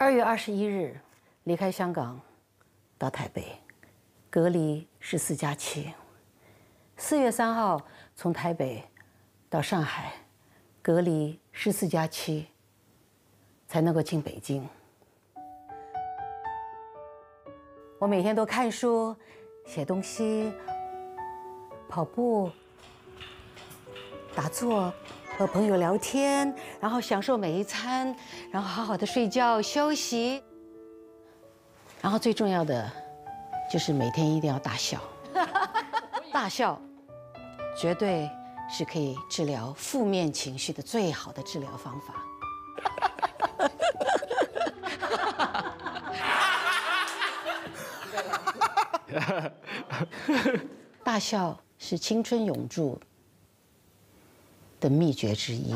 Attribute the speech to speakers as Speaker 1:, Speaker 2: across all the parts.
Speaker 1: 2月21日离开香港，到台北，隔离14+7。4月3号从台北到上海，隔离14+7，才能够进北京。我每天都看书、写东西、跑步、打坐。 和朋友聊天，然后享受每一餐，然后好好的睡觉休息，然后最重要的就是每天一定要大笑，大笑绝对是可以治疗负面情绪的最好的治疗方法。大笑是青春永驻的秘诀之一。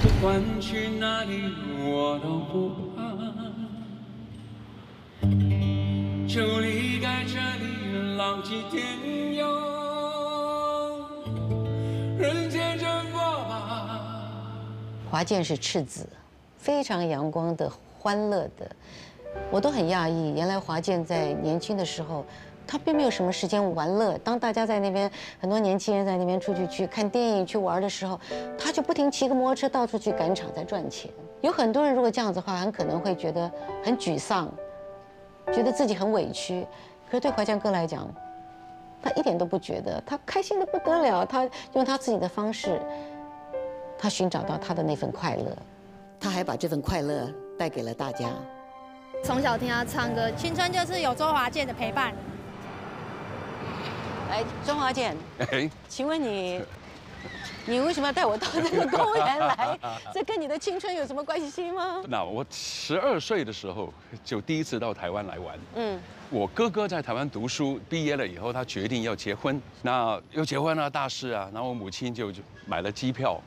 Speaker 2: 不管去哪里，我都不怕。 就离开这里，浪迹天涯，人间蒸发吧。
Speaker 1: 华健是赤子，非常阳光的、欢乐的，我都很讶异。原来华健在年轻的时候，他并没有什么时间玩乐。当大家在那边，很多年轻人在那边出去看电影、去玩的时候，他就不停骑个摩托车到处去赶场，在赚钱。有很多人如果这样子的话，很可能会觉得很沮丧。 觉得自己很委屈，可是对华健哥来讲，他一点都不觉得，他开心的不得了。他用他自己的方式，他寻找到他的那份快乐，他还把这份快乐带给了大家。
Speaker 3: 从小听他唱歌，青春就是有周华健的陪伴。
Speaker 1: 来，周华健，请问你为什么要带我到这个公园来？这跟你的青春有什么关系吗？
Speaker 4: 那我12岁的时候就第一次到台湾来玩。我哥哥在台湾读书，毕业了以后，他决定要结婚。那要结婚啊，大事啊，然后我母亲就买了机票。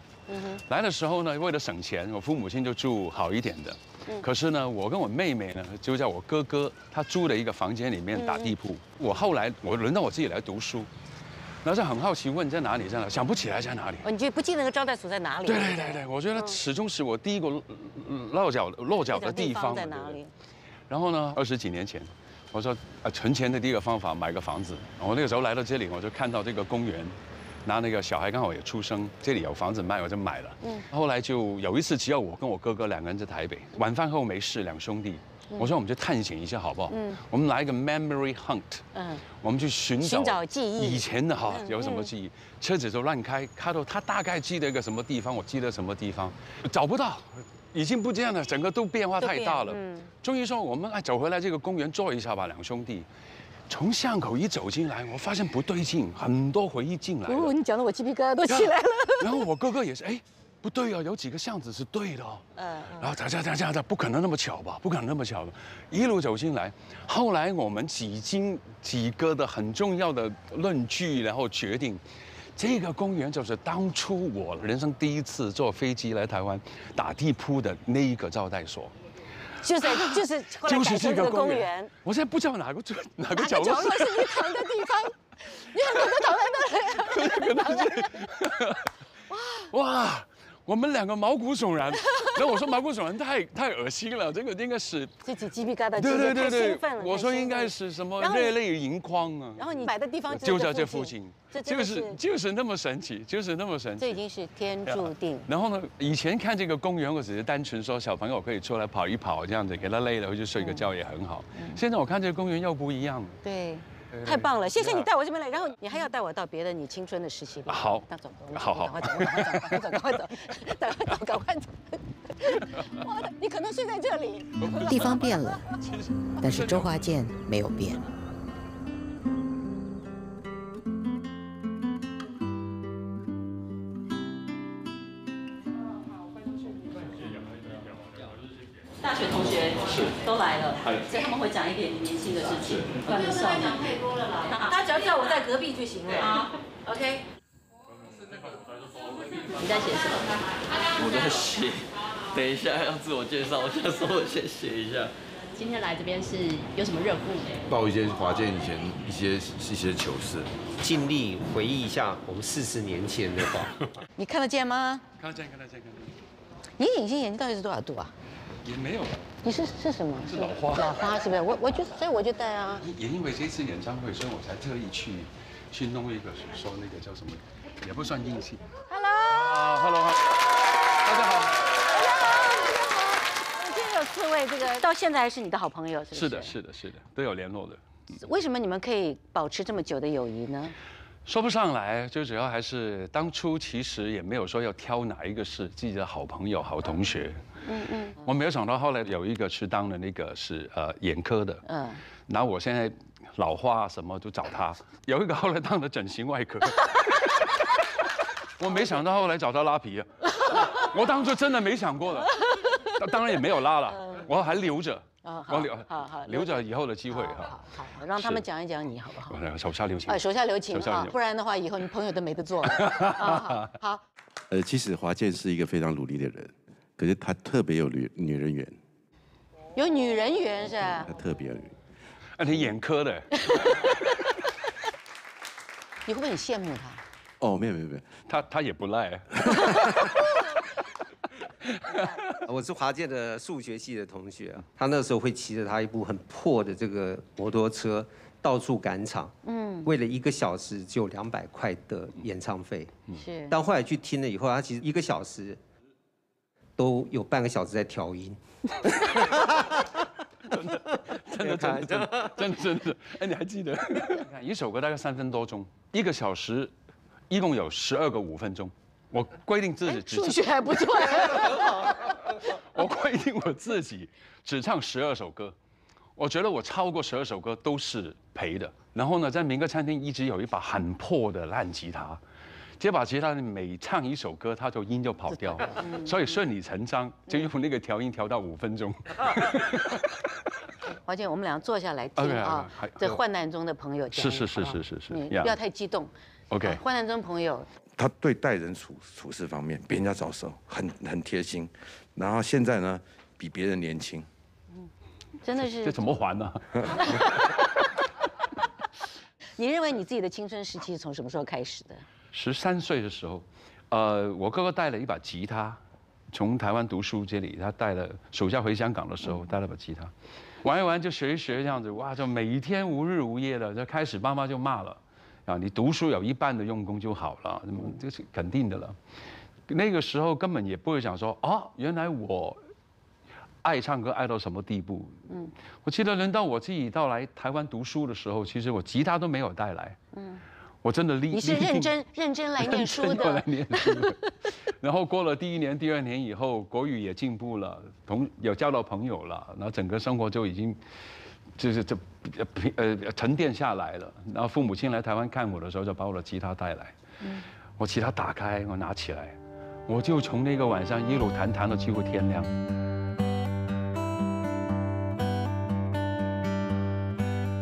Speaker 4: 来的时候呢，为了省钱，我父母亲就住好一点的。可是呢，我跟我妹妹呢，就在我哥哥他租的一个房间里面打地铺。后来轮到我自己来读书。 然后就很好奇问在哪里，想不起来在哪里。
Speaker 1: 你就不记得那个招待所在哪里？
Speaker 4: 对，我觉得始终是我第一个落脚的地方
Speaker 1: 在哪里？
Speaker 4: 然后呢，20几年前，我说存钱的第一个方法买个房子。我那个时候来到这里，我就看到这个公园，然后那个小孩刚好也出生，这里有房子卖，我就买了。后来就有一次，只要我跟我哥哥2个人在台北，晚饭后没事，2兄弟。 我说我们就探险一下好不好？我们来一个 memory hunt。我们去寻找
Speaker 1: 记忆，
Speaker 4: 以前的有什么记忆？车子就乱开，开到他大概记得一个什么地方，我记得什么地方，找不到，已经不见了，整个都变化太大了。终于说我们走回来这个公园坐一下吧，2兄弟。从巷口一走进来，我发现不对劲，很多回忆进来了。
Speaker 1: 哦，你讲的我鸡皮疙瘩都起来了。
Speaker 4: 然后我哥哥也是，不对啊，有几个巷子是对的哦。然后这不可能那么巧吧？不可能那么巧的，一路走进来。后来我们几个的很重要的论据，然后决定，这个公园就是当初我人生第一次坐飞机来台湾打地铺的那一个招待所。就是这个公园。我现在不知道哪个角落
Speaker 1: 是你躺的地方，你很可能躺在那里。
Speaker 4: 哇！ 我们2个毛骨悚然，然后我说毛骨悚然太恶心了，这个应该是
Speaker 1: 自己鸡皮疙瘩，
Speaker 4: 对，
Speaker 1: 太兴奋了。
Speaker 4: 我说应该是什么热泪盈眶啊。
Speaker 1: 然后你买的地方
Speaker 4: 就在这附近，就是那么神奇，就是那么神奇。
Speaker 1: 这已经是天注定。
Speaker 4: 然后呢，以前看这个公园，我只是单纯说小朋友可以出来跑一跑这样子，给他累了回去睡个觉也很好。现在我看这个公园又不一样了。
Speaker 1: 对。 太棒了，谢谢你带我这边来，然后你还要带我到别的你青春的时期里。
Speaker 4: 好，
Speaker 1: 那走，
Speaker 4: 好，
Speaker 1: 赶快走。哇，你可能睡在这里。地方变了，但是周华健没有变。大学同学都来了，所以他们会讲一点年轻的事情，关于少年。他只要叫我在隔壁就行了。OK。
Speaker 5: 你在写什么？
Speaker 6: 我在写，等一下要自我介绍一下，所以我先写一下。
Speaker 5: 今天来这边是有什么任务？
Speaker 7: 报一些华健以前一些糗事，
Speaker 8: 尽力回忆一下我们40年前的话。
Speaker 1: 你看得见吗？
Speaker 4: 看得见，看得见，看得见。
Speaker 1: 你隐形眼镜到底是多少度啊？
Speaker 4: 也没有，
Speaker 1: 你是什么？
Speaker 4: 是老花。
Speaker 1: 老花是不是？所以我就戴啊。
Speaker 4: 也因为这次演唱会，所以我才特意去弄一个说那个叫什么，也不算硬性。Hello， 大家好。
Speaker 1: 今天有4位，这个到现在还是你的好朋友，是不是？
Speaker 4: 是的，是的，是的，都有联络的。
Speaker 1: 为什么你们可以保持这么久的友谊呢？
Speaker 4: 说不上来，最主要还是当初其实也没有说要挑哪一个是自己的好朋友、好同学。我没有想到后来有一个是当了那个是眼科的，然后我现在老花什么都找他，有一个后来当了整形外科。我没想到后来找他拉皮啊，我当初真的没想过的，当然也没有拉了，我还留着。我留着以后的机会哈。
Speaker 1: 好，让他们讲一讲你好不好？
Speaker 4: 手下留情。
Speaker 1: 手下留情啊，不然的话以后你朋友都没得做了。好。
Speaker 7: 其实华健是一个非常努力的人，可是他特别有女人缘。
Speaker 1: 有女人缘是吧？
Speaker 7: 他特别有。
Speaker 4: 你眼科的。
Speaker 1: 你会不会很羡慕他？
Speaker 7: 哦，没有，
Speaker 4: 他也不赖。
Speaker 8: 我是华健的数学系的同学啊，他那时候会骑着他一部很破的这个摩托车到处赶场，为了1个小时就200块的演唱费，
Speaker 1: 是。
Speaker 8: 但后来去听了以后，他其实1个小时都有半个小时在调音。
Speaker 4: 真的，哎，你还记得？看一首歌大概3分多钟，1个小时，一共有12个5分钟。我规定自己
Speaker 1: 数学还不错。
Speaker 4: 我规定我自己只唱12首歌，我觉得我超过12首歌都是赔的。然后呢，在民歌餐厅一直有一把很破的烂吉他，这把吉他每唱一首歌，它就音就跑掉，所以顺理成章就用那个调音调到5分钟。
Speaker 1: 华健，我们俩坐下来听啊，这患难中的朋友讲。
Speaker 4: 是，
Speaker 1: 你不要太激动。
Speaker 4: OK，
Speaker 1: 患难中朋友。
Speaker 7: 他对待人处事方面比人家早熟，很贴心。然后现在呢，比别人年轻。
Speaker 1: 真的是。
Speaker 4: 这怎么还呢？
Speaker 1: 你认为你自己的青春时期从什么时候开始的
Speaker 4: ？13岁的时候，我哥哥带了一把吉他，从台湾读书这里，他带了暑假回香港的时候带了把吉他，玩一玩就学一学这样子，哇，就每天无日无夜的，就开始妈妈就骂了。啊，你读书有1半的用功就好了，这是肯定的了。那个时候根本也不会想说啊，原来我爱唱歌爱到什么地步。我记得轮到我自己到来台湾读书的时候，其实我吉他都没有带来。我真的
Speaker 1: 你是认真来念书的。
Speaker 4: 来念书的。然后过了第1年、第2年以后，国语也进步了，有交到朋友了，然后整个生活就已经。就是沉淀下来了，然后父母亲来台湾看我的时候，就把我的吉他带来。我吉他打开，我拿起来，我就从那个晚上一路弹到几乎天亮。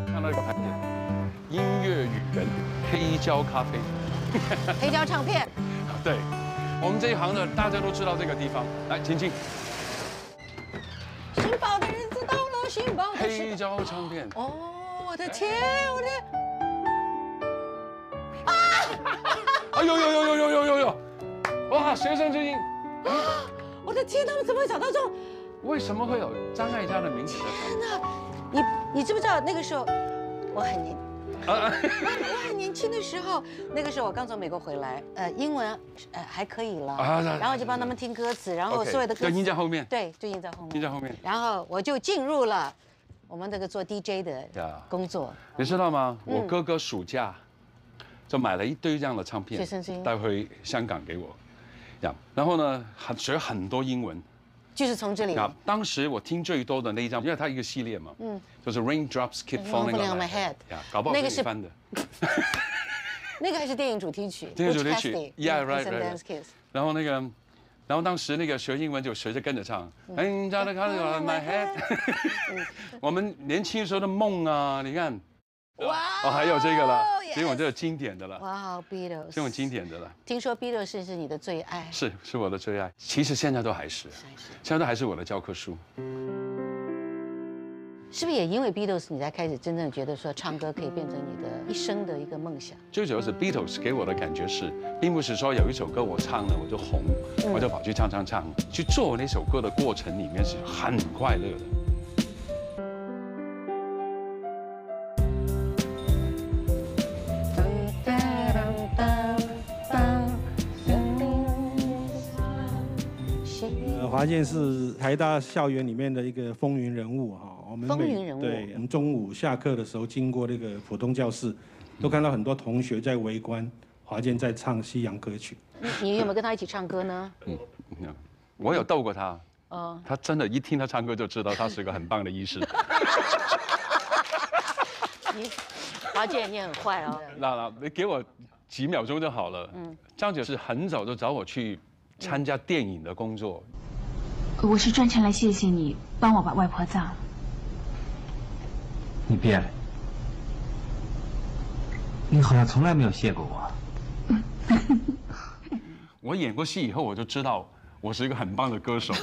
Speaker 4: 看到一个牌子，音乐与人，黑胶咖啡，
Speaker 1: 黑胶唱片。
Speaker 4: 对，我们这一行的大家都知道这个地方。来，请进。
Speaker 1: 寻宝的日子到了。
Speaker 4: 黑胶唱片
Speaker 1: 哦，我的天，我的
Speaker 4: 啊！有！哇，学生之音！
Speaker 1: 我的天，他们怎么会找到这种？
Speaker 4: 为什么会有张艾嘉的名字？
Speaker 1: 天哪！你知不知道那个时候我很年轻的时候，那个时候我刚从美国回来，英文还可以了，然后就帮他们听歌词，然后所有的歌词
Speaker 4: 就印在后面，
Speaker 1: 对，就印在后面，
Speaker 4: 印在后面，
Speaker 1: 然后我就进入了我们这个做 DJ 的工作。
Speaker 4: 你知道吗？我哥哥暑假就买了一堆这样的唱片，带回香港给我，然后呢，学很多英文。
Speaker 1: 就是从这里。
Speaker 4: 当时我听最多的那一张，因为它一个系列嘛，就是 Raindrops Keep Falling on My Head， 搞不好是你翻的。
Speaker 1: 那个还是电影主题曲。
Speaker 4: 电影主题曲 ，Yeah Right。然后当时那个学英文就学着跟着唱 ，Raindrops Keep Falling on My Head。我们年轻时候的梦啊，你看，哇，哦还有这个了，这种就是经典的了。
Speaker 1: 哇，Beatles，
Speaker 4: 这种经典的了。
Speaker 1: 听说 Beatles 是你的最爱，
Speaker 4: 是我的最爱。其实现在都还是，现在都还是我的教科书。
Speaker 1: 是不是也因为 Beatles 你才开始真正觉得说唱歌可以变成你的一生的一个梦想？
Speaker 4: 最主要是 Beatles 给我的感觉是，并不是说有一首歌我唱了我就红，我就跑去唱。去做那首歌的过程里面是很快乐的。
Speaker 9: 华健是台大校园里面的一个风云人物哈。我们
Speaker 1: 风云人物。
Speaker 9: 对，我们中午下课的时候经过那个普通教室，都看到很多同学在围观华健在唱西洋歌曲。
Speaker 1: 你有没有跟他一起唱歌呢？
Speaker 4: 我有逗过他。他真的，一听他唱歌就知道他是个很棒的医师。
Speaker 1: 华健，你很坏哦。
Speaker 4: 那你给我几秒钟就好了。张姐是很早就找我去参加电影的工作。
Speaker 10: 我是专程来谢谢你帮我把外婆葬了。
Speaker 11: 你变了，你好像从来没有谢过我。
Speaker 4: 我演过戏以后，我就知道我是一个很棒的歌手。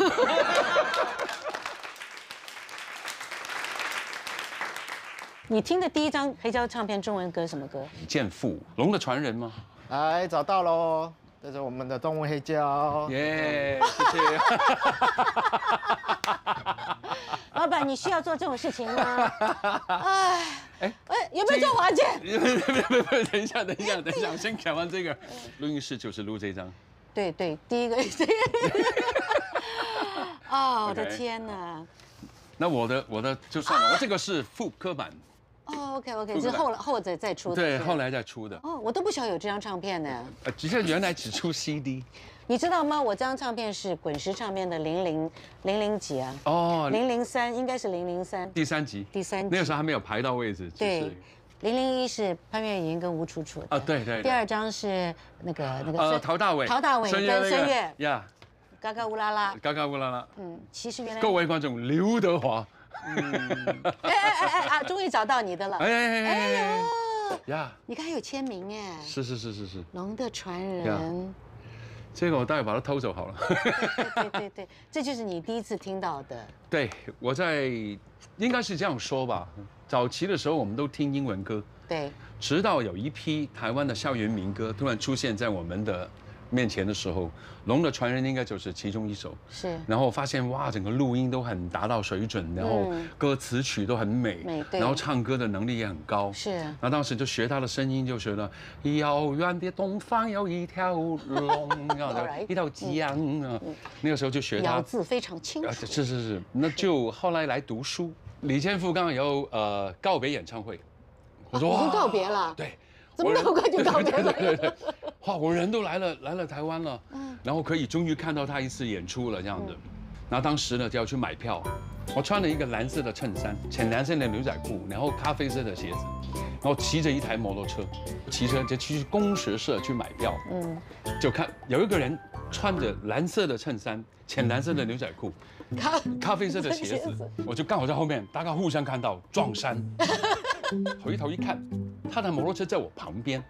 Speaker 1: 你听的第一张黑胶唱片中文歌什么歌？
Speaker 4: 李健复《龙的传人》吗？
Speaker 12: 来，找到喽。这是我们的中文黑胶，
Speaker 4: 耶，谢谢。
Speaker 1: 老板，你需要做这种事情吗？哎，有没有做华健？
Speaker 4: 没，等一下，我先讲完这个。录音室就是录这张。
Speaker 1: 对，第一个。哦，我的天哪！
Speaker 4: 那我的就算了，我这个是复刻版。
Speaker 1: 哦 ，OK， 是后者再出的。
Speaker 4: 对，后来再出的。
Speaker 1: 哦，我都不晓得有这张唱片呢。
Speaker 4: 其实原来只出 CD。
Speaker 1: 你知道吗？我这张唱片是滚石唱片的00几啊？
Speaker 4: 哦
Speaker 1: ，003应该是003。
Speaker 4: 第三集。那个时候还没有排到位置。
Speaker 1: 对，001是潘越云跟吴楚楚的。
Speaker 4: 啊，对。
Speaker 1: 第二张是那个
Speaker 4: 陶大伟
Speaker 1: 跟孙越。
Speaker 4: 呀。
Speaker 1: 嘎嘎乌拉拉。其实原来。
Speaker 4: 各位观众，刘德华。
Speaker 1: 终于找到你的了！
Speaker 4: 哎呦呀！
Speaker 1: 你看还有签名哎！
Speaker 4: 是。
Speaker 1: 龙的传人，
Speaker 4: 这个我待会把它偷走好了。
Speaker 1: 对，这就是你第一次听到的。
Speaker 4: 对，我应该是这样说吧。早期的时候我们都听英文歌，
Speaker 1: 对，
Speaker 4: 直到有一批台湾的校园民歌突然出现在我们的面前的时候，《龙的传人》应该就是其中一首。
Speaker 1: 是。
Speaker 4: 然后发现哇，整个录音都很达到水准，然后歌词曲都很美，然后唱歌的能力也很高。
Speaker 1: 是。
Speaker 4: 那当时就学他的声音，就学了遥远的东方有一条龙，一条江啊。那个时候就学他。
Speaker 1: 咬字非常清楚。
Speaker 4: 是。那就后来来读书，李健复刚刚有告别演唱会，我说
Speaker 1: 已经告别了。
Speaker 4: 对。
Speaker 1: 怎么那么快就告别了？
Speaker 4: 对，哇！我人都来了台湾了，然后可以终于看到他一次演出了这样子。然后当时呢就要去买票，我穿了一个蓝色的衬衫，浅蓝色的牛仔裤，然后咖啡色的鞋子，然后骑着一台摩托车，骑车就去公学社去买票。就看有一个人穿着蓝色的衬衫，浅蓝色的牛仔裤，咖啡色的鞋子，我就刚好在后面，大概互相看到撞衫。回头一看，他的摩托车在我旁边，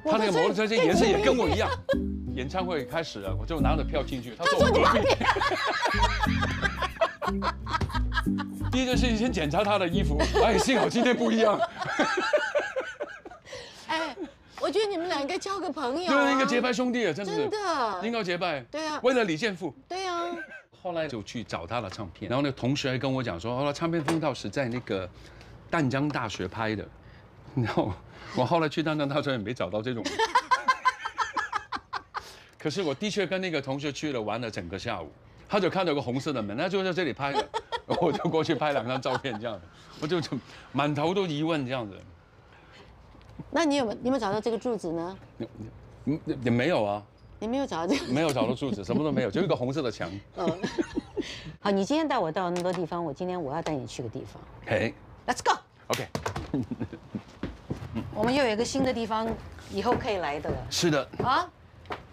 Speaker 4: 他那个摩托车这颜色也跟我一样。演唱会开始了，我就拿着票进去，他坐我隔壁。第一件事情先检查他的衣服，幸好今天不一样。
Speaker 1: 我觉得你们俩应该交个朋友。
Speaker 4: 对，应该结拜兄弟啊，真的。应该结拜。
Speaker 1: 对啊。
Speaker 4: 为了李健复。
Speaker 1: 对啊。
Speaker 4: 后来就去找他的唱片，然后那个同学还跟我讲说，唱片封套是在那个淡江大学拍的，然后我后来去淡江大学也没找到这种。可是我的确跟那个同学去了玩了整个下午，他就看到有个红色的门，他就在这里拍的，我就过去拍2张照片这样，我就满头都疑问这样子。
Speaker 1: 那你有没有找到这个柱子呢？
Speaker 4: 也没有啊。
Speaker 1: 你没有找到这个？
Speaker 4: 没有找到柱子，什么都没有，就一个红色的墙。
Speaker 1: 好，你今天带我到那么多地方，我要带你去个地方。Let's go。
Speaker 4: OK。
Speaker 1: 我们又有一个新的地方，以后可以来的了。
Speaker 4: 是的。
Speaker 1: 好，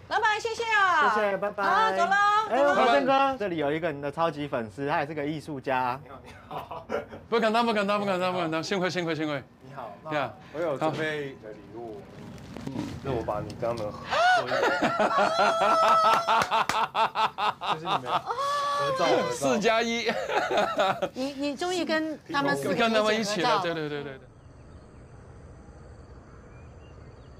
Speaker 1: 老板，谢谢啊。
Speaker 12: 谢谢，拜拜。
Speaker 1: 好，走了。
Speaker 12: 华健哥，这里有一个你的超级粉丝，他也是个艺术家。你好。
Speaker 4: 不敢当，不敢当，不敢当，不敢当，幸亏。
Speaker 13: 你好，那我有准备的礼物，那我把你跟他们合一个，就是你们合照
Speaker 4: 4+1。
Speaker 1: 你终于跟他们4个
Speaker 4: 跟他们一起了，
Speaker 1: 对。
Speaker 4: 对。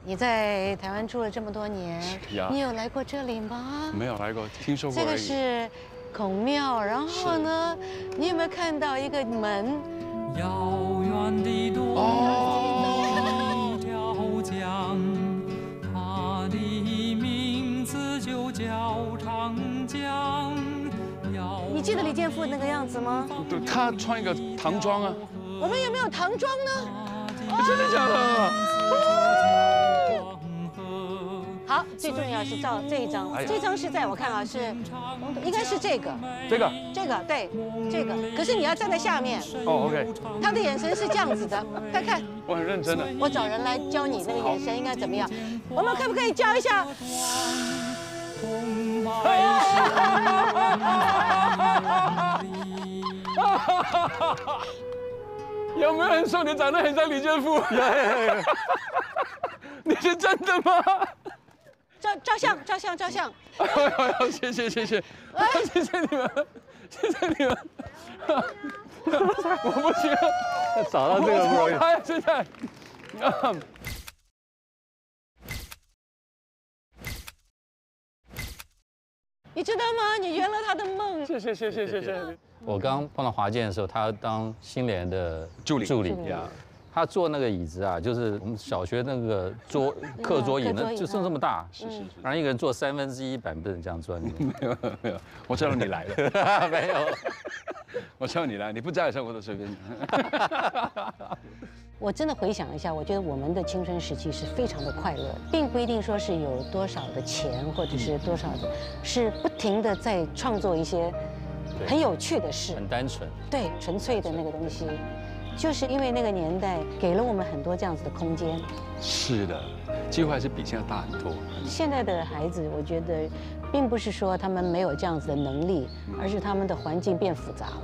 Speaker 1: 你在台湾住了这么多年，你有来过这里吗？
Speaker 4: 没有来过，听说过。
Speaker 1: 这个是孔庙，然后呢，你有没有看到一个门？遥远的东一条江，它的名字就叫长江。你记得李健富那个样子吗？
Speaker 4: 对，他穿一个唐装啊。
Speaker 1: 我们有没有唐装呢？
Speaker 4: 真的假的？
Speaker 1: 好，最重要是照这一张，这张是在我看啊是，应该是这个，对，这个。可是你要站在下面。
Speaker 4: 哦 ，OK。
Speaker 1: 他的眼神是这样子的，看。
Speaker 4: 我很认真的。
Speaker 1: 我找人来教你那个眼神应该怎么样。我们可不可以教一下？
Speaker 4: 有没有人说你长得很像李健富？你是真的吗？
Speaker 1: 照相。
Speaker 4: 谢谢你们，我不行，
Speaker 13: 找到这个不容易。
Speaker 4: 现在，
Speaker 1: 你知道吗？你圆了他的梦。
Speaker 4: 谢谢。
Speaker 14: 我刚碰到华健的时候，他当新联的助理呀。他坐那个椅子啊，就是我们小学那个课桌椅呢，就剩这么大。是。然后一个人坐1/3板凳这样坐。
Speaker 4: 没有，我知道你来了。
Speaker 14: 没有，
Speaker 4: 我知道你来，你不在的时候我都随便。
Speaker 1: 我真的回想一下，我觉得我们的青春时期是非常的快乐，并不一定说是有多少的钱，或者是多少的，是不停的在创作一些很有趣的事，
Speaker 14: 很单纯，
Speaker 1: 对，纯粹的那个东西。就是因为那个年代给了我们很多这样子的空间。
Speaker 4: 是的，机会还是比现在大很多。
Speaker 1: 现在的孩子，我觉得，并不是说他们没有这样子的能力，而是他们的环境变复杂了。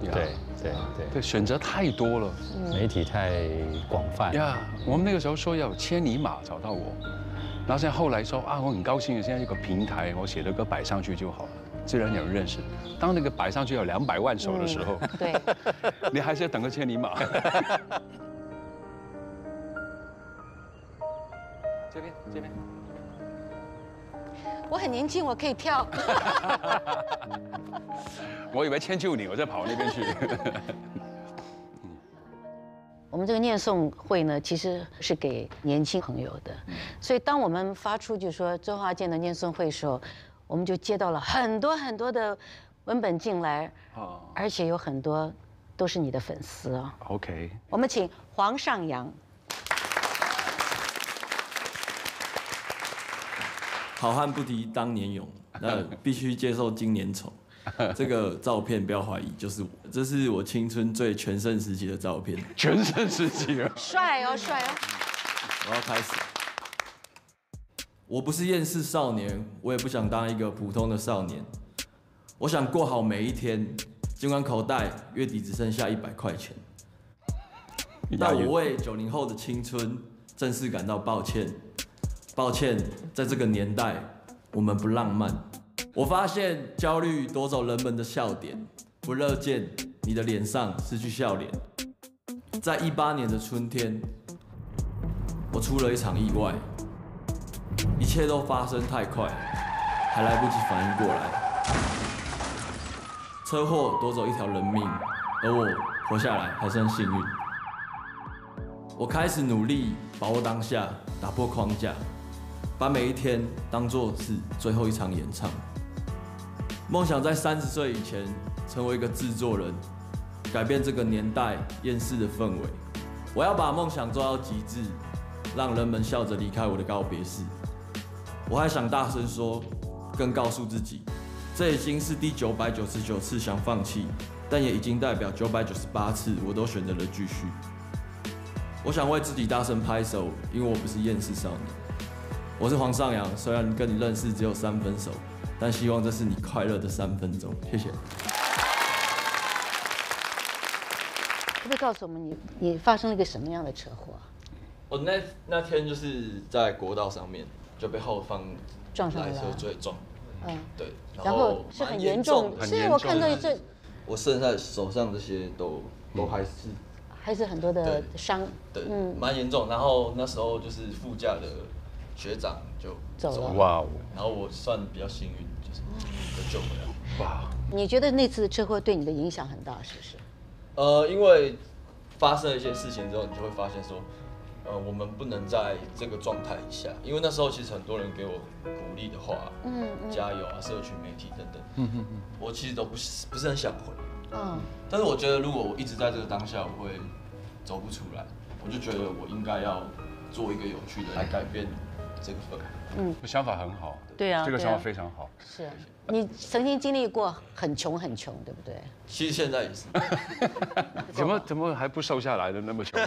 Speaker 14: 对，
Speaker 4: 选择太多了，
Speaker 14: 媒体太广泛。
Speaker 4: 呀，我们那个时候说要千里马找到我，然后现在后来说啊，我很高兴，现在有个平台，我写的歌摆上去就好了。自然有人认识。当那个摆上去有200万首的时候，
Speaker 1: 对，
Speaker 4: 你还是要等个千里马。这边。
Speaker 1: 我很年轻，我可以跳。
Speaker 4: 我以为迁就你，我再跑那边去。
Speaker 1: 我们这个念诵会呢，其实是给年轻朋友的，所以当我们发出就说周华健的念诵会的时候，我们就接到了很多很多的文本进来，而且有很多都是你的粉丝哦。
Speaker 4: OK，
Speaker 1: 我们请黄上扬。
Speaker 6: 好汉不提当年勇，那必须接受今年丑。这个照片不要怀疑，就是我，这是我青春最全盛时期的照片。
Speaker 4: 全盛时期啊！
Speaker 1: 帅哦，帅哦！
Speaker 6: 我要开始。我不是厌世少年，我也不想当一个普通的少年。我想过好每一天，尽管口袋月底只剩下100块钱。但我为90后的青春正式感到抱歉。抱歉，在这个年代，我们不浪漫。我发现焦虑夺走人们的笑点，不乐见你的脸上失去笑脸。在18年的春天，我出了一场意外，一切都发生太快，还来不及反应过来。车祸夺走一条人命，而我活下来还算幸运。我开始努力把握当下，打破框架，把每一天当作是最后一场演唱。梦想在30岁以前成为一个制作人，改变这个年代厌世的氛围。我要把梦想做到极致，让人们笑着离开我的告别式。我还想大声说，更告诉自己，这已经是第999次想放弃，但也已经代表998次我都选择了继续。我想为自己大声拍手，因为我不是厌世少年。我是黄上扬，虽然跟你认识只有3分熟，但希望这是你快乐的3分钟。谢谢。
Speaker 1: 不可以告诉我们你发生了一个什么样的车祸？
Speaker 6: 我那天就是在国道上面就被后方
Speaker 1: 撞上来
Speaker 6: 车追撞，对，
Speaker 1: 然后是很严重，是我看到这，
Speaker 6: 我剩下手上这些都还是
Speaker 1: 很多的伤，
Speaker 6: 对，蛮严重。然后那时候就是副驾的学长就
Speaker 1: 走了，
Speaker 4: 哇哦，
Speaker 6: 然后我算比较幸运，就是被救回来。
Speaker 4: 哇，
Speaker 1: 你觉得那次车祸对你的影响很大，是不是？
Speaker 6: 因为发生了一些事情之后，你就会发现说，我们不能在这个状态下，因为那时候其实很多人给我鼓励的话，加油啊，社群媒体等等，我其实都不是很想回，但是我觉得如果我一直在这个当下，我会走不出来，我就觉得我应该要做一个有趣的来改变这个氛围。
Speaker 4: 想法很好，
Speaker 1: 对啊，
Speaker 4: 这个想法非常好。
Speaker 1: 是啊，你曾经经历过很穷，对不对？
Speaker 6: 其实现在也是。
Speaker 4: 怎么还不瘦下来的那么穷？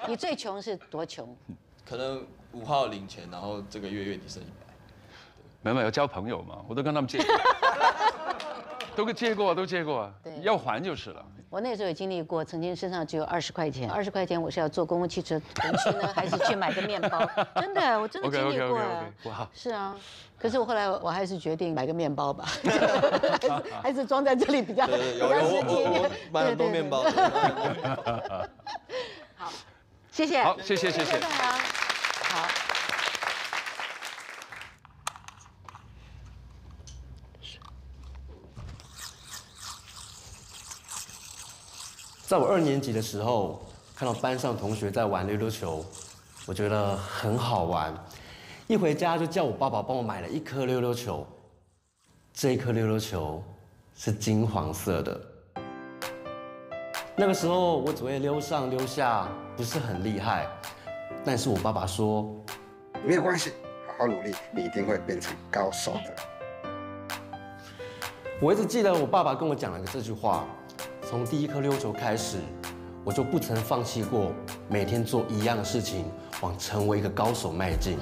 Speaker 1: 你最穷是多穷？
Speaker 6: 可能5号领钱，然后这个月底剩100。
Speaker 4: 没有要交朋友嘛，我都跟他们借过，都借过啊，要还就是了。
Speaker 1: 我那时候也经历过，曾经身上只有20块钱，20块钱我是要坐公共汽车回去呢，还是去买个面包？真的，我真的经历过。
Speaker 4: 哇，
Speaker 1: 是啊，可是后来我还是决定买个面包吧，还是装在这里比较实际一点。
Speaker 6: 我买很多面包。
Speaker 1: 好，谢谢。
Speaker 4: 好，谢谢。
Speaker 1: 好。
Speaker 15: 在我2年级的时候，看到班上同学在玩溜溜球，我觉得很好玩。一回家就叫我爸爸帮我买了1颗溜溜球。这1颗溜溜球是金黄色的。那个时候我只会溜上溜下，不是很厉害。但是我爸爸说，
Speaker 16: 没有关系，好好努力，你一定会变成高手的。
Speaker 15: 我一直记得我爸爸跟我讲了这句话。从第1颗溜球开始，我就不曾放弃过，每天做一样的事情，往成为一个高手迈进。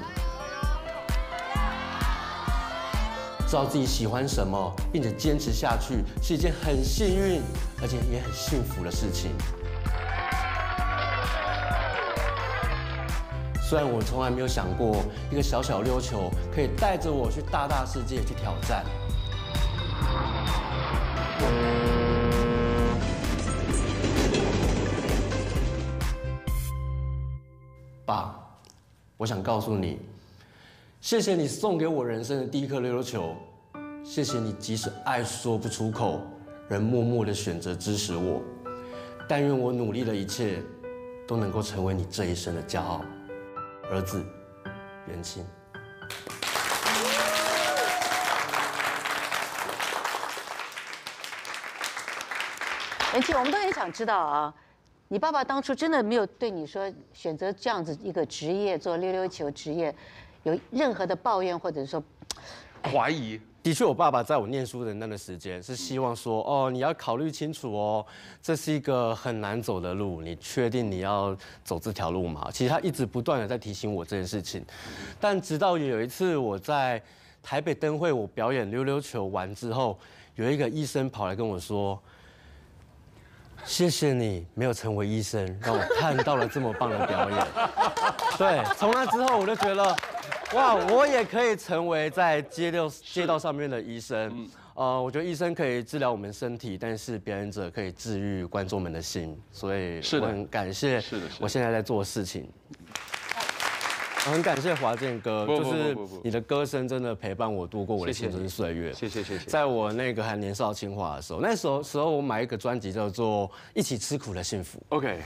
Speaker 15: 知道自己喜欢什么，并且坚持下去，是一件很幸运，而且也很幸福的事情。虽然我从来没有想过，一个小小溜球可以带着我去大世界去挑战。爸，我想告诉你，谢谢你送给我人生的第1颗溜溜球，谢谢你即使爱说不出口，仍默默的选择支持我。但愿我努力的一切，都能够成为你这一生的骄傲。儿子，元清。
Speaker 1: 元清，我们都很想知道啊。你爸爸当初真的没有对你说选择这样子一个职业做溜溜球职业，有任何的抱怨或者说
Speaker 4: 怀疑？
Speaker 15: 的确，我爸爸在我念书的那段时间是希望说，哦，你要考虑清楚哦，这是一个很难走的路，你确定你要走这条路吗？其实他一直不断的在提醒我这件事情，但直到有一次我在台北灯会我表演溜溜球完之后，有一个医生跑来跟我说。谢谢你没有成为医生，让我看到了这么棒的表演。对，从那之后我就觉得，哇，我也可以成为在街道上面的医生。我觉得医生可以治疗我们身体，但是表演者可以治愈观众们的心，所以我很感谢我现在在做的事情。我很感谢华健哥，就是你的歌声真的陪伴我度过我的青春岁月。
Speaker 4: 谢谢。
Speaker 15: 在我那个还年少轻华的时候，那时候我买一个专辑叫做《一起吃苦的幸福》。
Speaker 4: OK，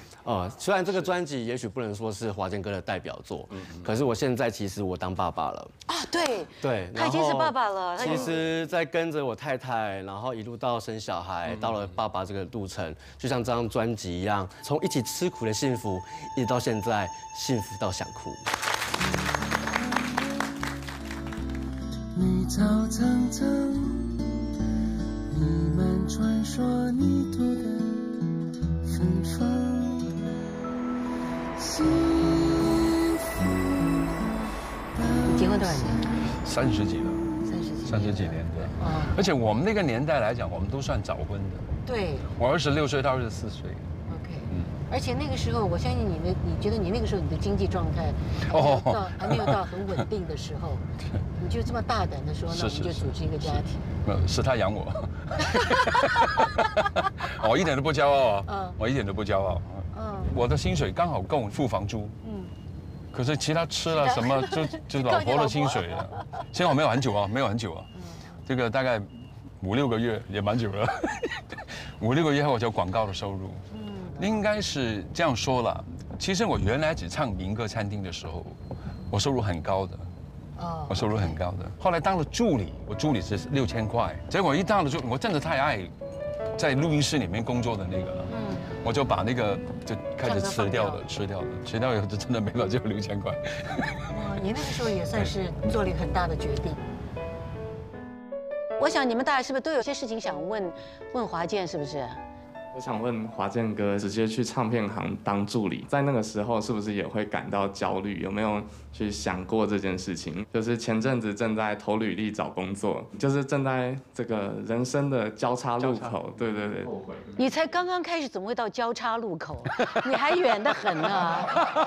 Speaker 15: 虽然这个专辑也许不能说是华健哥的代表作，可是我现在其实我当爸爸了。
Speaker 1: 啊，对，他已经是爸爸了。
Speaker 15: 其实，在跟着我太太，然后一路到生小孩，到了爸爸这个路程，就像这张专辑一样，从一起吃苦的幸福，一直到现在幸福到想哭。
Speaker 2: 绿草苍苍，弥漫传说泥土的芬芳。幸福。
Speaker 1: 你结婚多少年
Speaker 4: ？30几了。30几年，对。而且我们那个年代来讲，我们都算早婚的。
Speaker 1: 对，
Speaker 4: 我26岁到24岁。
Speaker 1: OK，而且那个时候，我相信你觉得你那个时候你的经济状态还没有到很稳定的时候，你就这么大胆的说，那我们就组织一个家庭。
Speaker 4: 是他养我，我一点都不骄傲啊，我一点都不骄傲。我的薪水刚好够付房租。可是其他吃了什么就老婆的薪水啊。现在我没有很久啊，没有很久啊，这个大概5、6个月也蛮久了。5、6个月后我就有广告的收入。应该是这样说了。其实我原来只唱民歌餐厅的时候，我收入很高的。我收入很高的。后来当了助理，我助理是6000块。结果一当了我真的太爱在录音室里面工作的那个了。我就把那个就开始吃掉了，吃掉以后就真的没了，只有6000块。
Speaker 1: 哇，你那个时候也算是做了一个很大的决定。我想你们大家是不是都有些事情想问华健，是不是？
Speaker 17: 我想问华健哥，直接去唱片行当助理，在那个时候是不是也会感到焦虑？有没有去想过这件事情？就是前阵子正在投履历找工作，就是正在这个人生的交叉路口。对。
Speaker 1: 你才刚刚开始，怎么会到交叉路口？你还远得很呢。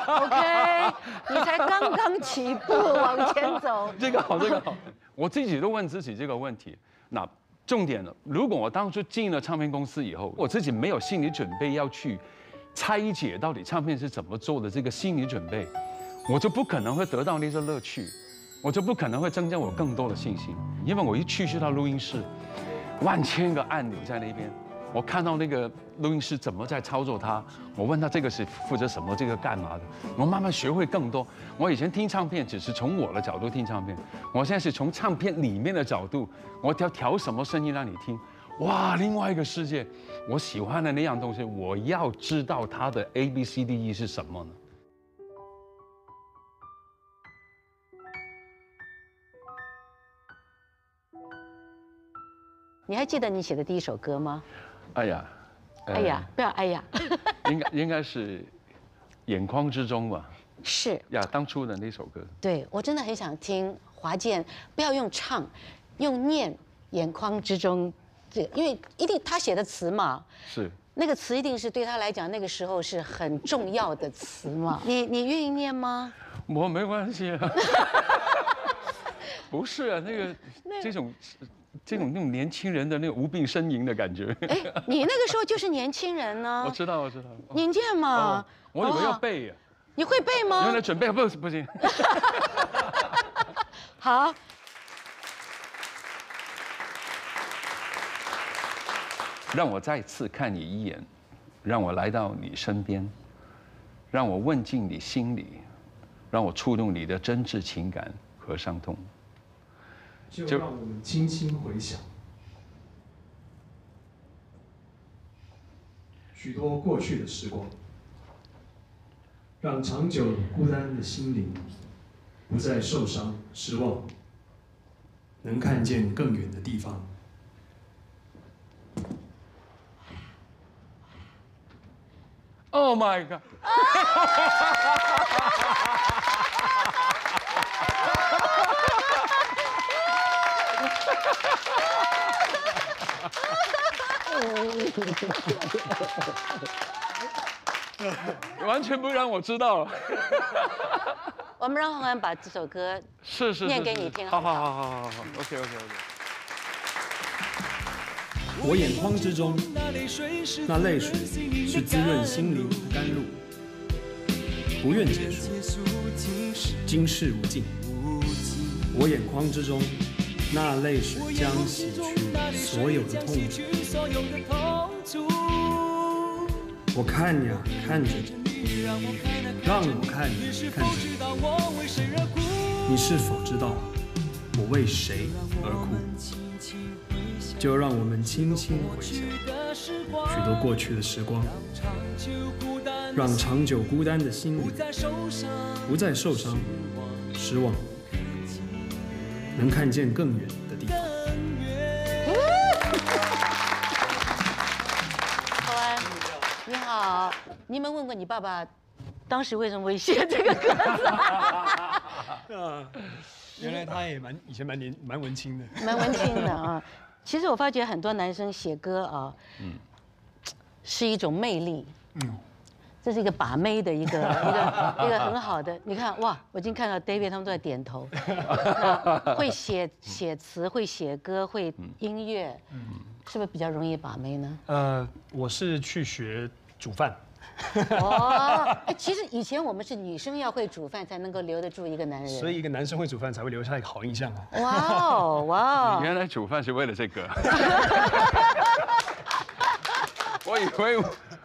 Speaker 1: OK， 你才刚刚起步往前走。
Speaker 4: 这个好。我自己都问自己这个问题。那。重点了，如果我当初进了唱片公司以后，我自己没有心理准备要去拆解到底唱片是怎么做的这个心理准备，我就不可能会得到那些乐趣，我就不可能会增加我更多的信心。因为我一去到录音室，万千个按钮在那边，我看到那个录音师怎么在操作它，我问他这个是负责什么，这个干嘛的，我慢慢学会更多。我以前听唱片只是从我的角度听唱片，我现在是从唱片里面的角度，我要调什么声音让你听，哇，另外一个世界。我喜欢的那样东西，我要知道它的 ABCDE 是什么呢？
Speaker 1: 你还记得你写的第一首歌吗？
Speaker 4: 哎呀，
Speaker 1: 不要哎呀，
Speaker 4: 应该是眼眶之中吧。
Speaker 1: 是
Speaker 4: 呀，当初的那首歌。
Speaker 1: 对，我真的很想听华健，不要用唱，用念眼眶之中，因为一定他写的词嘛，
Speaker 4: 是
Speaker 1: 那个词一定是对他来讲那个时候是很重要的词嘛。你愿意念吗？
Speaker 4: 我没关系啊。不是啊，这种那种年轻人的那种无病呻吟的感觉。
Speaker 1: 哎，你那个时候就是年轻人呢。
Speaker 4: 我知道。
Speaker 1: 您念嘛？
Speaker 4: 我以为要背呀。
Speaker 1: 你会背吗？
Speaker 4: 原来准备不行。
Speaker 1: 好。
Speaker 4: 让我再次看你一眼，让我来到你身边，让我问进你心里，让我触动你的真挚情感和伤痛。
Speaker 18: 就让我们轻轻回想许多过去的时光，让长久孤单的心灵不再受伤失望，能看见更远的地方。
Speaker 4: Oh my god！ 完全不让我知道。
Speaker 1: 我们让洪安把这首歌念给你听。
Speaker 4: 好，OK。
Speaker 18: 我眼眶之中，那泪水是滋润心灵的甘露，不愿结束，今世无尽。我眼眶之中，那泪水将洗去所有的痛楚。我看呀看着你，让我看你看着你，你是否知道我为谁而哭？就让我们轻轻回想许多过去的时光，让长久孤单的心灵不再受伤、失望，能看见更远的地方。
Speaker 1: 洪安，你好，你有没有问过你爸爸，当时为什么会写这个歌词？
Speaker 18: 原来他也以前蛮文青的，
Speaker 1: 蛮文青的啊。其实我发觉很多男生写歌啊，是一种魅力。这是一个把妹的一个很好的，你看哇，我已经看到 David 他们都在点头。会写词，会写歌，会音乐，是不是比较容易把妹呢？
Speaker 18: 我是去学煮饭。
Speaker 1: 哦，其实以前我们是女生要会煮饭才能够留得住一个男人，
Speaker 18: 所以一个男生会煮饭才会留下一个好印象啊。
Speaker 1: 哇哦哇！
Speaker 4: 原来煮饭是为了这个。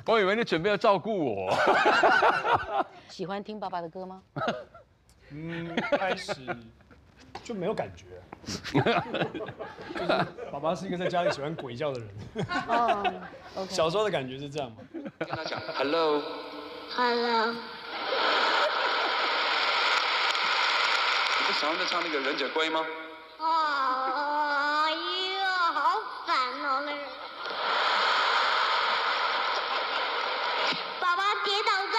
Speaker 4: 我以为你准备要照顾我。
Speaker 1: 喜欢听爸爸的歌吗？
Speaker 18: 开始就没有感觉。就是爸爸是一个在家里喜欢鬼叫的人。
Speaker 1: 哦 ，OK。
Speaker 18: 小时候的感觉是这样嘛？
Speaker 4: 跟他讲 ，Hello。你不喜欢在唱那个《忍者龟》吗？
Speaker 19: 哎呀，好烦哦，那个。爸爸跌倒在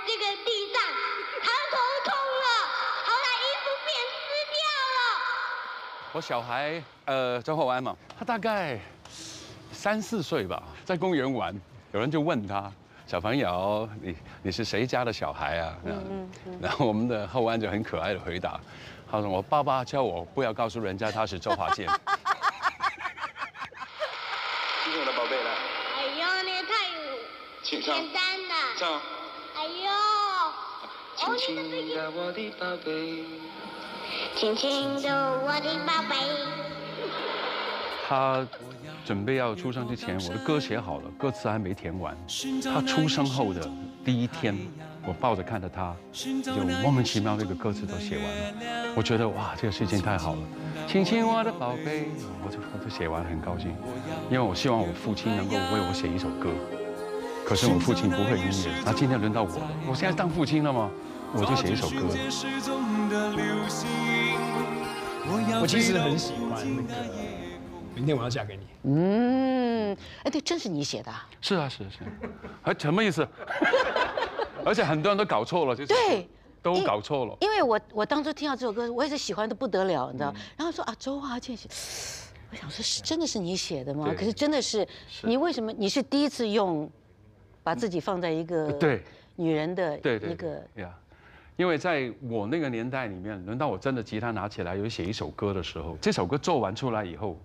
Speaker 19: 这个地上，他头痛了，好歹衣服变湿掉了。
Speaker 4: 我小孩周厚安嘛，他大概3、4岁吧，在公园玩，有人就问他。小朋友，你是谁家的小孩啊？然后我们的厚安就很可爱的回答，他说我爸爸叫我不要告诉人家他是周华健。谢谢我的宝贝了。
Speaker 19: 哎呦，那个太简单了。
Speaker 4: 唱。
Speaker 19: 哎呦，轻轻的我的宝贝，轻轻的我的宝贝。
Speaker 4: 他准备要出生之前，我的歌写好了，歌词还没填完。他出生后的第一天，我抱着看着他，就莫名其妙这个歌词都写完了。我觉得哇，这个事情太好了，亲亲我的宝贝，我就写完了，很高兴，因为我希望我父亲能够为我写一首歌。可是我父亲不会音乐，那今天轮到我了，我现在当父亲了吗？我就写一首歌。
Speaker 18: 我其实很喜欢那个。明天我要嫁给你。
Speaker 1: 哎，对，真是你写的啊？
Speaker 4: 是啊，什么意思？而且很多人都搞错了，就是
Speaker 1: 对，
Speaker 4: 都搞错了。
Speaker 1: 因为我当初听到这首歌，我也是喜欢的不得了，你知道。然后说啊，周华健写，我想说真的是你写的吗？可是真的是，你为什么你是第一次用，把自己放在一个女人的一个
Speaker 4: 呀？因为在我那个年代里面，轮到我真的吉他拿起来有写一首歌的时候，这首歌做完出来以后。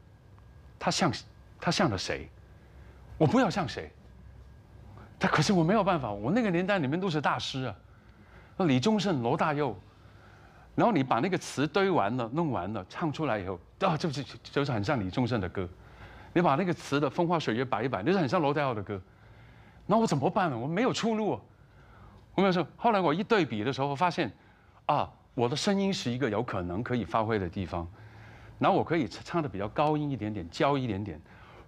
Speaker 4: 他像了谁？我不要像谁。可是我没有办法，我那个年代里面都是大师啊，李宗盛、罗大佑，然后你把那个词堆完了、弄完了、唱出来以后，就是很像李宗盛的歌。你把那个词的风花雪月摆一摆，就是很像罗大佑的歌。那我怎么办呢？我没有出路啊。我没有说，后来我一对比的时候，发现啊，我的声音是一个有可能可以发挥的地方。然后我可以唱的比较高音一点点，娇一点点。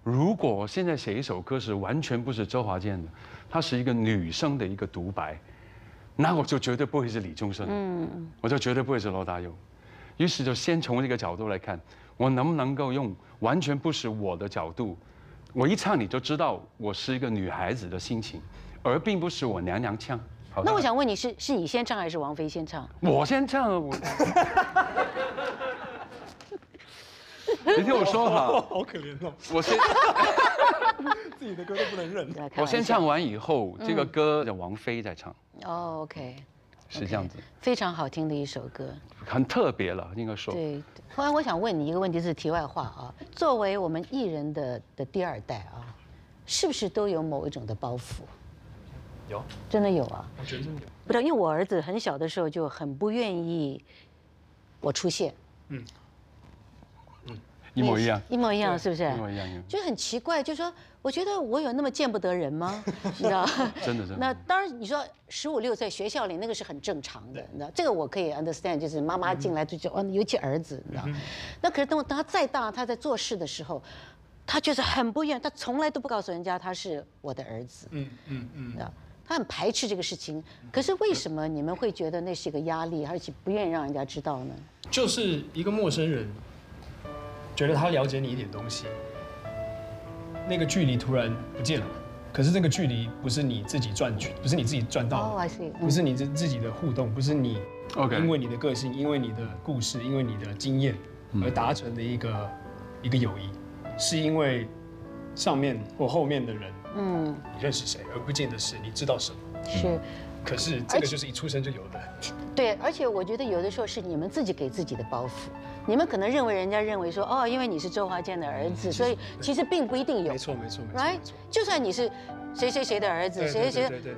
Speaker 4: 如果我现在写一首歌是完全不是周华健的，它是一个女生的一个独白，那我就绝对不会是李宗盛，我就绝对不会是罗大佑。于是就先从这个角度来看，我能不能够用完全不是我的角度，我一唱你就知道我是一个女孩子的心情，而并不是我娘娘腔。
Speaker 1: 那我想问你是你先唱还是王菲先唱？
Speaker 4: 我先唱。你听我说哈，
Speaker 18: 好可怜哦。
Speaker 4: 我先
Speaker 18: 自己的歌都不能认。
Speaker 4: 我先唱完以后，这个歌叫王菲在唱。
Speaker 1: 哦 ，OK，
Speaker 4: 是这样子。
Speaker 1: 非常好听的一首歌，
Speaker 4: 很特别了，应该说。
Speaker 1: 对。后来我想问你一个问题，是题外话啊。作为我们艺人的第二代啊，是不是都有某一种的包袱？
Speaker 18: 有。
Speaker 1: 真的有啊？
Speaker 18: 我觉得真的有。
Speaker 1: 不知道，因为我儿子很小的时候就很不愿意我出现。
Speaker 4: 一模一样，
Speaker 1: 一模一样，是不是？
Speaker 4: 一模一样，
Speaker 1: 就很奇怪，就是说，我觉得我有那么见不得人吗？你知道？
Speaker 4: 真的。
Speaker 1: 那当然，你说15、16岁学校里那个是很正常的，你知道？这个我可以 understand， 就是妈妈进来就尤其儿子，你知道？那可是当他再大，他在做事的时候，他就是很不愿意，他从来都不告诉人家他是我的儿子。知道？他很排斥这个事情。可是为什么你们会觉得那是一个压力，而且不愿意让人家知道呢？
Speaker 18: 就是一个陌生人。觉得他了解你一点东西，那个距离突然不见了，可是这个距离不是你自己赚取，不是你自己赚到的，不是你自己的互动，不是你因为你的个性，因为你的故事，因为你的经验而达成的一个友谊。是因为上面或后面的人，你认识谁，而不见得是你知道什么。
Speaker 1: 是。
Speaker 18: 可是这个就是一出生就有的。
Speaker 1: 对，而且我觉得有的时候是你们自己给自己的包袱，你们可能人家认为说，哦，因为你是周华健的儿子，所以其实并不一定有。
Speaker 18: 没错
Speaker 1: ，right？ 就算你是谁的儿子，谁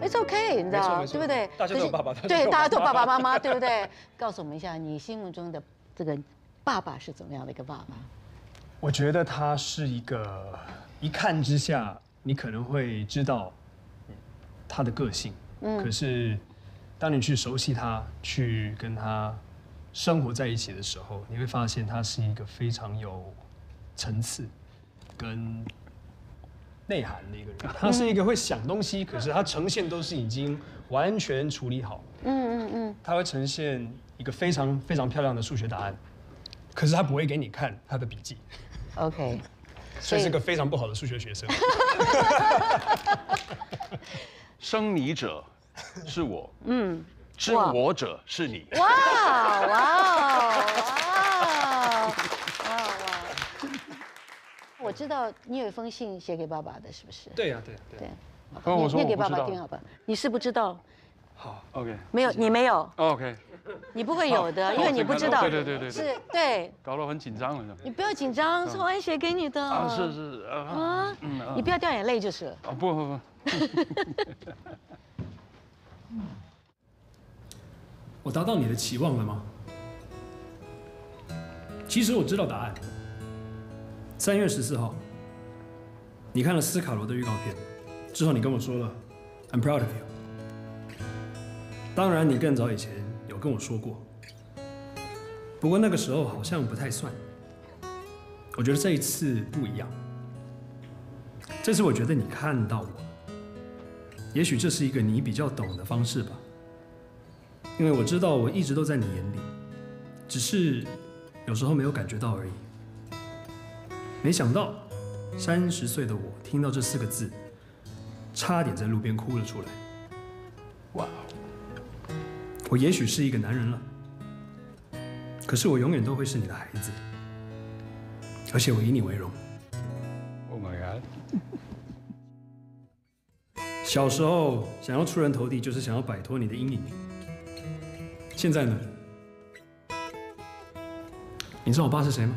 Speaker 1: ，it's okay， 你知道，对不对？
Speaker 18: 大家都有爸爸，
Speaker 1: 对，大家都爸爸妈妈，对不对？告诉我们一下，你心目中的这个爸爸是怎么样的一个爸爸？
Speaker 18: 我觉得他是一个一看之下，你可能会知道他的个性。可是，当你去熟悉他，去跟他生活在一起的时候，你会发现他是一个非常有层次跟内涵的一个人。他是一个会想东西，可是他呈现都是已经完全处理好。他会呈现一个非常漂亮的数学答案，可是他不会给你看他的笔记。
Speaker 1: OK，
Speaker 18: 所以是个非常不好的数学学生。
Speaker 4: 生你者是我，知我者是你。
Speaker 1: 我知道你有一封信写给爸爸的，是不是？
Speaker 18: 对呀。
Speaker 1: 念给爸爸听好吧？你是不知道。
Speaker 4: 好 ，OK。
Speaker 1: 没有，你没有。
Speaker 4: OK。
Speaker 1: 你不会有的，因为你不知道。
Speaker 4: 对。
Speaker 1: 是，对。
Speaker 4: 搞得很紧张了。
Speaker 1: 你不要紧张，是我写给你的。
Speaker 4: 是
Speaker 1: 你不要掉眼泪就是了。
Speaker 4: 不。
Speaker 18: 我达到你的期望了吗？其实我知道答案。3月14号，你看了斯卡罗的预告片之后，你跟我说了 "I'm proud of you"。当然，你更早以前有跟我说过，不过那个时候好像不太算。我觉得这一次不一样，这次我觉得你看到我，也许这是一个你比较懂的方式吧。因为我知道我一直都在你眼里，只是有时候没有感觉到而已。没想到30岁的我听到这4个字，差点在路边哭了出来。哇！我也许是一个男人了，可是我永远都会是你的孩子，而且我以你为荣。
Speaker 4: Oh my god！
Speaker 18: 小时候想要出人头地，就是想要摆脱你的阴影。现在呢？你知道我爸是谁吗？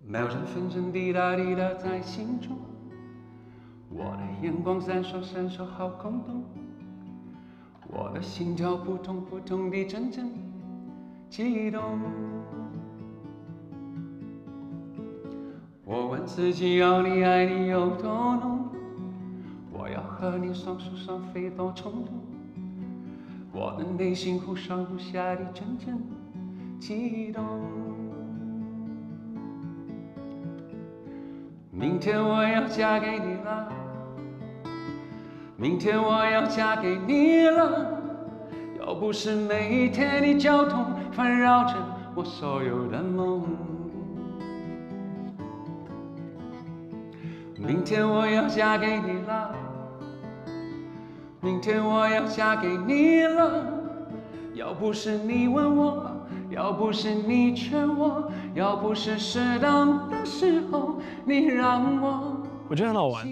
Speaker 2: 秒针分针滴答滴答在心中，我的眼光闪烁闪烁好空洞，我的心跳扑通扑通地阵阵悸动。我问自己要你爱你有多浓，我要和你双宿双飞多冲动，我的内心忽上忽下地阵阵悸动。明天我要嫁给你了，明天我要嫁给你了，要不是每一天的交通烦扰着我所有的梦。明天我要嫁给你了，明天我要嫁给你了，要不是你问我，要不是你劝我，要不是适当的时候你让我。
Speaker 18: 我觉得很好玩，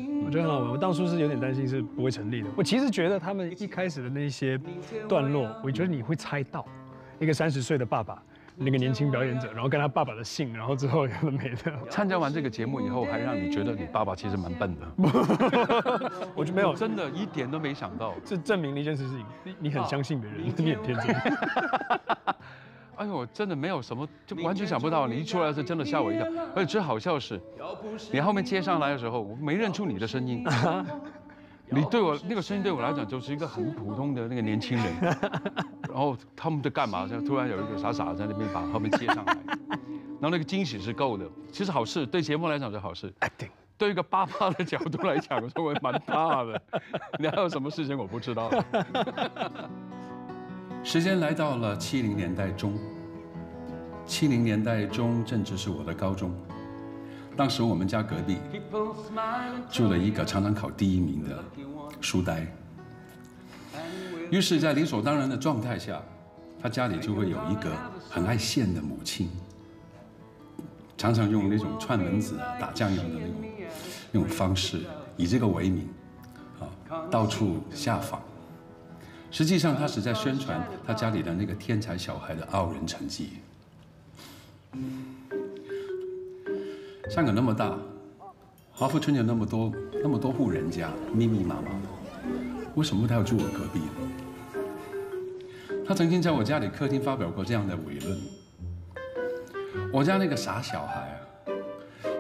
Speaker 18: 我当初是有点担心是不会成立的。我其实觉得他们一开始的那些段落，我觉得你会猜到，一个30岁的爸爸，那个年轻表演者，然后跟他爸爸的姓，然后之后有的没的。
Speaker 4: 参加完这个节目以后，还让你觉得你爸爸其实蛮笨的。
Speaker 18: 我就没有，
Speaker 4: 真的一点都没想到。
Speaker 18: 这证明了一件事情，你很相信别人，你很天真。
Speaker 4: 哎呦，真的没有什么，就完全想不到，你一出来是真的吓我一跳。而且最好笑是，你后面接上来的时候，我没认出你的声音。你对我那个声音对我来讲就是一个很普通的那个年轻人，然后他们在干嘛？就突然有一个傻傻在那边把后面接上来，然后那个惊喜是够的。其实好事，对节目来讲是好事。Acting。对一个爸爸的角度来讲，我说我蛮怕的。你还有什么事情我不知道？时间来到了70年代中， 70年代中正值是我的高中，当时我们家隔壁住了一个常常考第1名的书呆，于是，在理所当然的状态下，他家里就会有一个很爱现的母亲，常常用那种串门子、打酱油的那种方式，以这个为名，到处下访。实际上，他是在宣传他家里的那个天才小孩的傲人成绩。香港那么大，华富村有那么多户人家，密密麻麻的，为什么他要住我隔壁呢？他曾经在我家里客厅发表过这样的伪论：我家那个傻小孩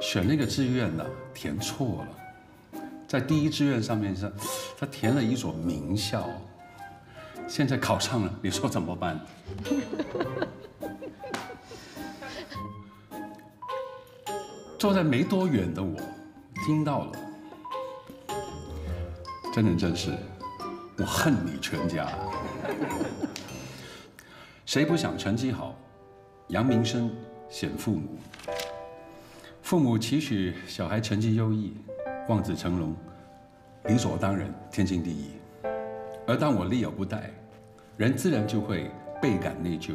Speaker 4: 选那个志愿呢，填错了，在第1志愿上面他填了一所名校，现在考上了，你说怎么办？坐在没多远的我，听到了，真是，我恨你全家。谁不想成绩好，扬名声，显父母？父母期许小孩成绩优异，望子成龙，理所当然，天经地义。而当我力有不逮，人自然就会倍感内疚，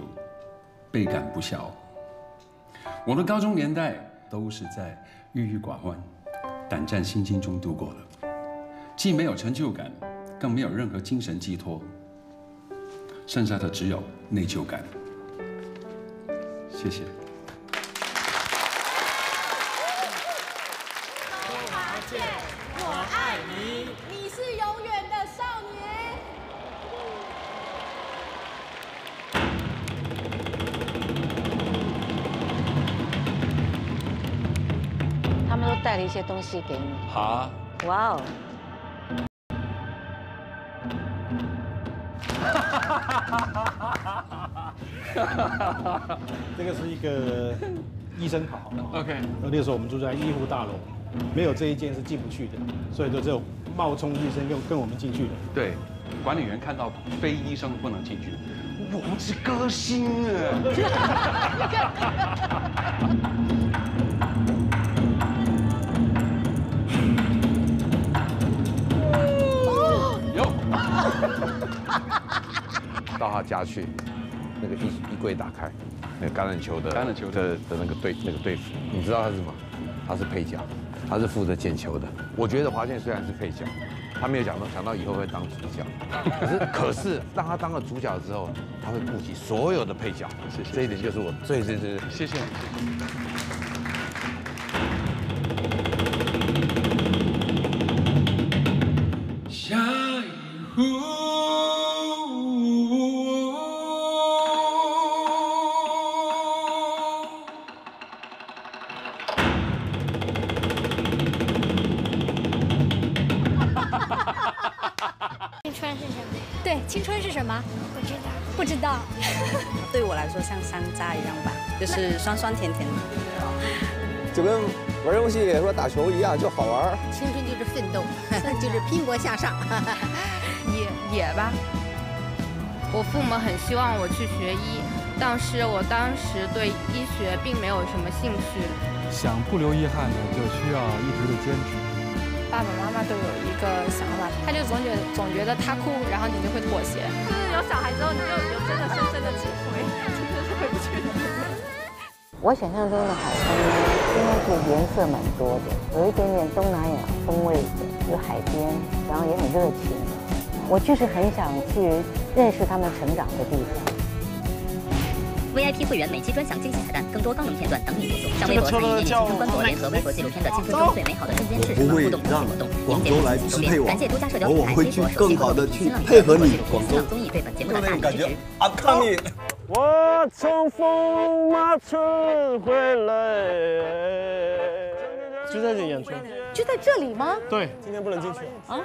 Speaker 4: 倍感不孝。我的高中年代都是在郁郁寡欢、胆战心惊中度过的，既没有成就感，更没有任何精神寄托，剩下的只有内疚感。谢谢。
Speaker 3: 华健，我爱你，你是永远的少年。
Speaker 1: 他们都带了一些东西给你。
Speaker 4: 好。
Speaker 1: 哇哦。
Speaker 9: 这个是一个医生袍。
Speaker 4: OK。
Speaker 9: 那时候我们住在医护大楼，没有这一间是进不去的，所以就只有冒充医生跟我们进去的。
Speaker 4: 对，管理员看到非医生不能进去。我们是歌星
Speaker 7: 到他家去，那个衣柜打开，那个橄榄球的那个队服，你知道他是什么？他是配角，他是负责捡球的。我觉得华健虽然是配角，他没有想到以后会当主角，可是当他当了主角之后，他会顾及所有的配角。谢谢，这一点就是我最
Speaker 4: 谢谢。下一壶。
Speaker 3: 青春是什么？不知道。
Speaker 20: 对我来说像山楂一样吧，就是酸酸甜甜的，
Speaker 21: 就跟玩游戏或者打球一样，就好玩。
Speaker 22: 青春就是奋斗，就是拼搏向上。
Speaker 23: 也吧。我父母很希望我去学医，但是我当时对医学并没有什么兴趣。
Speaker 24: 想不留遗憾的，就需要一直的坚持。
Speaker 3: 爸爸妈妈都有一个想法，他就总觉得他哭，然后你就会妥协。就是有小孩之后，你就有真的深深的体会，真的是回不去的。
Speaker 1: 我想象中的海滩呢，应该是颜色蛮多的，有一点点东南亚风味的，有海边，然后也很热情。我就是很想去认识他们成长的地方。
Speaker 25: VIP 会员每期专享惊喜彩蛋，更多高能片段等你解锁。上微博参与电影青春关注联合微博纪录片的青春中最美好的瞬间是什么互动活动？广州来支配我，感谢多家社交平台微博更好的去配合你。广州综艺对本节目的大力支持。
Speaker 21: 阿康你，
Speaker 13: 我从风马村回来。就在这演出。
Speaker 22: 就在这里吗？
Speaker 13: 对，今天不能进去啊。